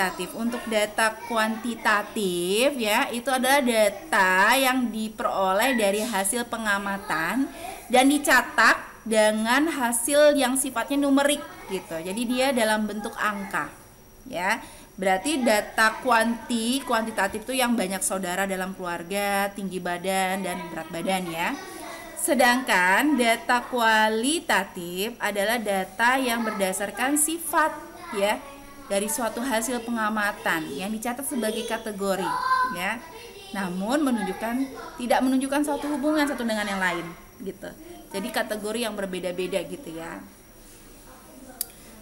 kuantitatif. Untuk data kuantitatif ya, itu adalah data yang diperoleh dari hasil pengamatan dan dicetak dengan hasil yang sifatnya numerik gitu. Jadi dia dalam bentuk angka. Ya. Berarti data kuantitatif itu yang banyak saudara dalam keluarga, tinggi badan dan berat badan ya. Sedangkan data kualitatif adalah data yang berdasarkan sifat ya dari suatu hasil pengamatan yang dicatat sebagai kategori ya. Namun tidak menunjukkan suatu hubungan satu dengan yang lain gitu. Jadi kategori yang berbeda-beda gitu ya.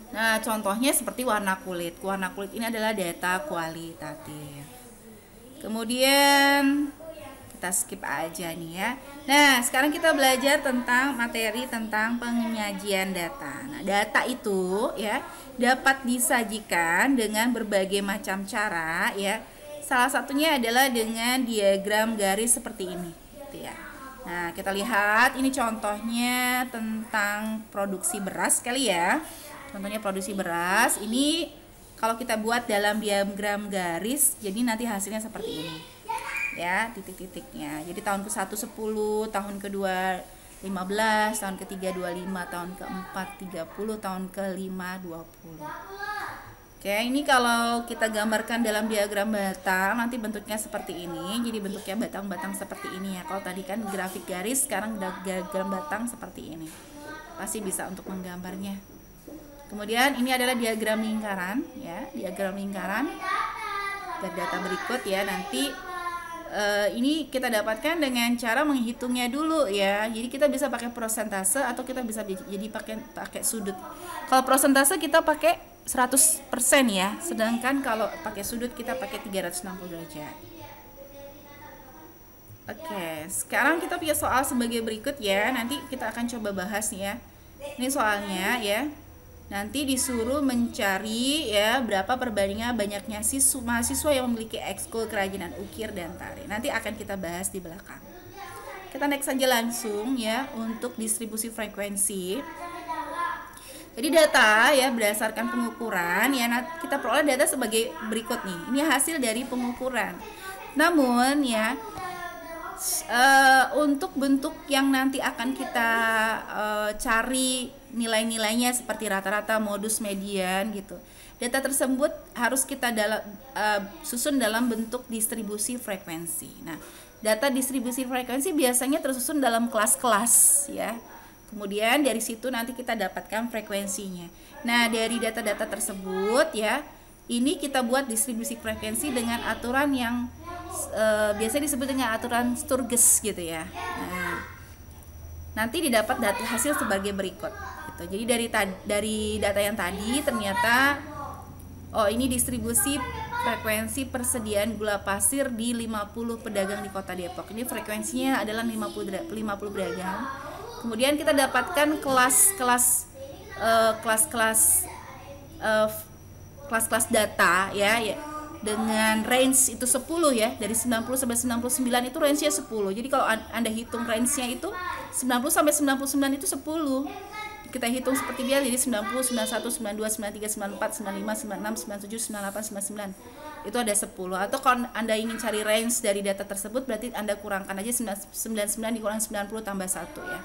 Nah, contohnya seperti warna kulit. Warna kulit ini adalah data kualitatif. Kemudian kita skip aja nih ya. Nah, sekarang kita belajar tentang materi tentang penyajian data. Nah, data itu ya dapat disajikan dengan berbagai macam cara ya. Salah satunya adalah dengan diagram garis seperti ini gitu ya. Nah, kita lihat ini contohnya tentang produksi beras kali ya. Contohnya produksi beras, ini kalau kita buat dalam diagram garis, jadi nanti hasilnya seperti ini. Ya, titik-titiknya. Jadi tahun ke-1 10, tahun ke-2 15, tahun ke-3 25, tahun ke-4 30, tahun ke-5 20. Oke, ini kalau kita gambarkan dalam diagram batang, nanti bentuknya seperti ini. Jadi bentuknya batang-batang seperti ini ya. Kalau tadi kan grafik garis, sekarang diagram batang seperti ini. Pasti bisa untuk menggambarnya. Kemudian ini adalah diagram lingkaran ya, diagram lingkaran. Data berikut ya, nanti ini kita dapatkan dengan cara menghitungnya dulu ya. Jadi kita bisa pakai prosentase atau kita bisa jadi pakai sudut. Kalau prosentase kita pakai 100% ya, sedangkan kalau pakai sudut kita pakai 360 derajat. Oke, sekarang kita punya soal sebagai berikut ya. Nanti kita akan coba bahas ya. Ini soalnya ya. Nanti disuruh mencari ya berapa perbandingan banyaknya mahasiswa yang memiliki ekskul kerajinan ukir dan tari. Nanti akan kita bahas di belakang. Kita next saja langsung ya untuk distribusi frekuensi. Jadi data ya berdasarkan pengukuran ya, kita peroleh data sebagai berikut nih. Ini hasil dari pengukuran. Namun ya untuk bentuk yang nanti akan kita cari nilai-nilainya seperti rata-rata, modus, median gitu. Data tersebut harus kita susun dalam bentuk distribusi frekuensi. Nah, data distribusi frekuensi biasanya tersusun dalam kelas-kelas ya. Kemudian dari situ nanti kita dapatkan frekuensinya. Nah, dari data-data tersebut ya, ini kita buat distribusi frekuensi dengan aturan yang biasa disebut dengan aturan Sturges gitu ya. Nah, nanti didapat data hasil sebagai berikut gitu. Jadi dari data yang tadi ternyata ini distribusi frekuensi persediaan gula pasir di 50 pedagang di Kota Depok. Ini frekuensinya adalah 50 pedagang. Kemudian kita dapatkan kelas-kelas data ya dengan range itu 10 ya, dari 90 sampai 99 itu range-nya 10. Jadi kalau Anda hitung range-nya itu 90 sampai 99 itu 10. Kita hitung seperti biasa, jadi 90, 91, 92, 93, 94, 95, 96, 97, 98, 99. Itu ada 10. Atau kalau Anda ingin cari range dari data tersebut, berarti Anda kurangkan aja 99 dikurangi 90 tambah 1 ya.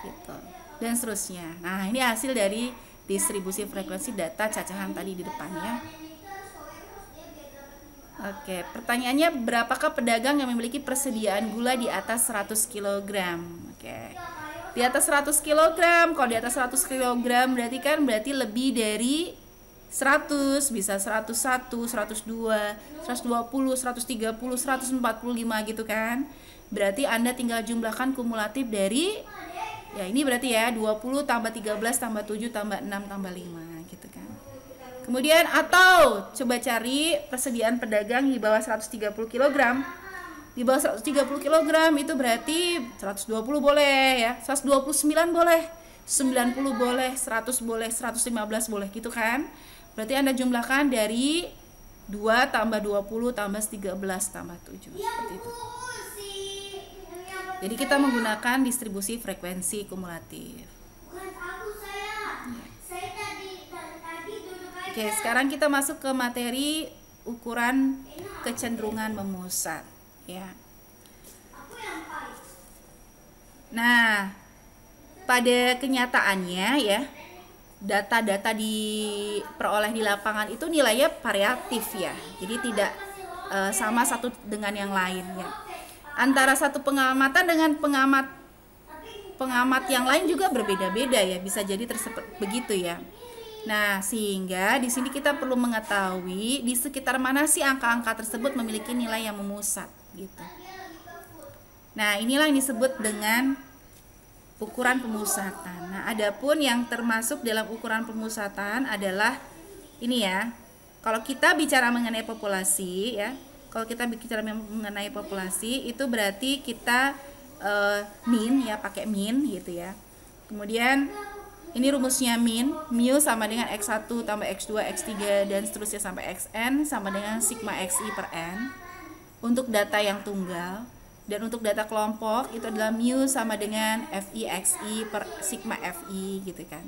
Gitu. Dan seterusnya. Nah, ini hasil dari distribusi frekuensi data cacahan tadi di depan ya. Oke, pertanyaannya berapakah pedagang yang memiliki persediaan gula di atas 100 kg? Oke. Di atas 100 kg, kalau di atas 100 kg berarti lebih dari 100, bisa 101, 102, 120, 130, 145 gitu kan. Berarti Anda tinggal jumlahkan kumulatif dari ya ini berarti ya 20 tambah 13 tambah 7 tambah 6 tambah 5 gitu kan. Kemudian atau coba cari persediaan pedagang di bawah 130 kg. Di bawah 130 kg itu berarti 120 boleh ya, 129 boleh, 90 boleh, 100 boleh, 115 boleh gitu kan. Berarti Anda jumlahkan dari 2 tambah 20 tambah 13 tambah 7 seperti itu. Jadi kita menggunakan distribusi frekuensi kumulatif. Oke, Oke, sekarang kita masuk ke materi ukuran kecenderungan memusat, ya. Nah, pada kenyataannya ya, data-data diperoleh di lapangan itu nilainya variatif ya. Jadi tidak sama satu dengan yang lain ya. Antara satu pengamatan dengan pengamat yang lain juga berbeda-beda ya, bisa jadi begitu ya. Nah, sehingga di sini kita perlu mengetahui di sekitar mana sih angka-angka tersebut memiliki nilai yang memusat gitu. Nah, inilah yang disebut dengan ukuran pemusatan. Nah, adapun yang termasuk dalam ukuran pemusatan adalah ini ya. Kalau kita bicara mengenai populasi ya, kalau kita bicara mengenai populasi itu berarti kita min ya, pakai min gitu ya. Kemudian ini rumusnya min, mu sama dengan x1 tambah x2, x3 dan seterusnya sampai xn sama dengan sigma xi per n untuk data yang tunggal. Dan untuk data kelompok itu adalah mu sama dengan fi xi per sigma fi gitu kan.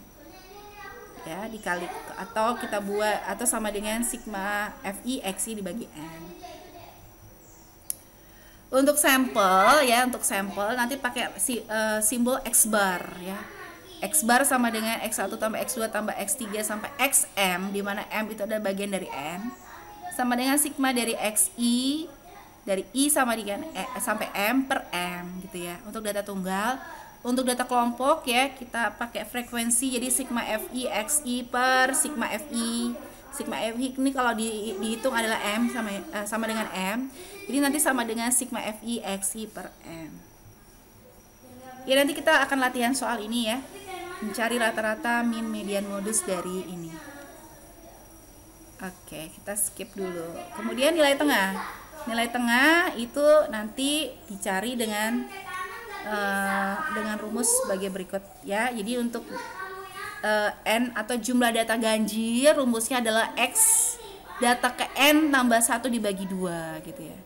Ya, dikali atau kita buat atau sama dengan sigma fi xi dibagi n. Untuk sampel ya, untuk sampel nanti pakai simbol x bar ya. X bar sama dengan x1 tambah x2 tambah x3 sampai xm, di mana m itu adalah bagian dari n, sama dengan sigma dari xi dari i sama dengan sampai m per m gitu ya. Untuk data tunggal, untuk data kelompok ya kita pakai frekuensi, jadi sigma fi xi per sigma fi. Sigma fi ini kalau dihitung adalah m sama dengan m, jadi nanti sama dengan sigma fi xi per m. Ya, nanti kita akan latihan soal ini ya, mencari rata-rata min, median, modus dari ini. Oke, kita skip dulu. Kemudian nilai tengah. Nilai tengah itu nanti dicari dengan rumus sebagai berikut ya. Jadi untuk n atau jumlah data ganjil, rumusnya adalah x data ke n tambah 1 dibagi 2 gitu ya.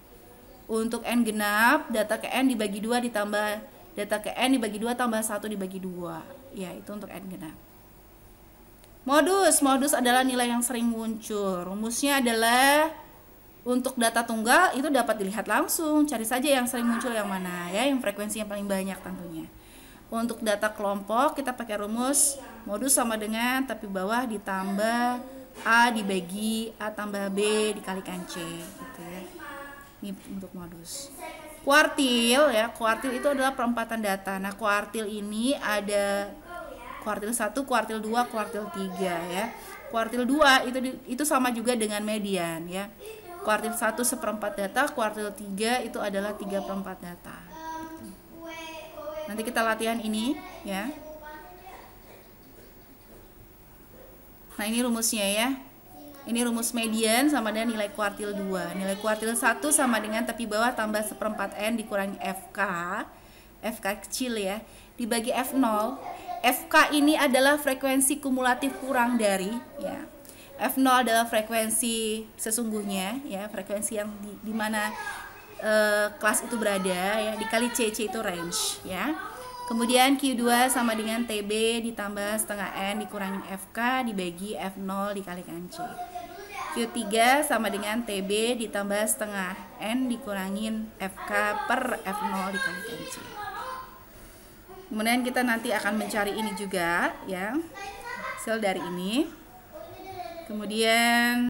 Untuk n genap, data ke n dibagi 2 ditambah data ke n dibagi 2 tambah 1 dibagi 2. Ya, itu untuk n genap. Modus adalah nilai yang sering muncul. Rumusnya adalah untuk data tunggal itu dapat dilihat langsung. Cari saja yang sering muncul yang mana ya, yang frekuensi yang paling banyak tentunya. Untuk data kelompok kita pakai rumus modus sama dengan tepi bawah ditambah A dibagi A tambah B dikalikan C gitu ya. Ini untuk modus. Kuartil ya, kuartil itu adalah perempatan data. Nah, kuartil ini ada kuartil 1, kuartil 2, kuartil 3 ya. Kuartil 2 itu sama juga dengan median ya. Kuartil 1 seperempat data, kuartil 3 itu adalah 3/4 data. Nanti kita latihan ini ya. Nah, ini rumusnya ya. Ini rumus median sama dengan nilai kuartil 2. Nilai kuartil 1 sama dengan tepi bawah tambah seperempat n dikurangi FK. FK kecil ya. Dibagi F0. FK ini adalah frekuensi kumulatif kurang dari ya. F0 adalah frekuensi sesungguhnya ya, frekuensi yang di mana kelas itu berada ya, dikali CC itu range ya. Kemudian Q2 sama dengan TB ditambah setengah N dikurangi FK dibagi F0 dikalikan C. Q3 sama dengan TB ditambah setengah N dikurangin FK per F0 dikalikan C. Kemudian kita nanti akan mencari ini juga ya, hasil dari ini. Kemudian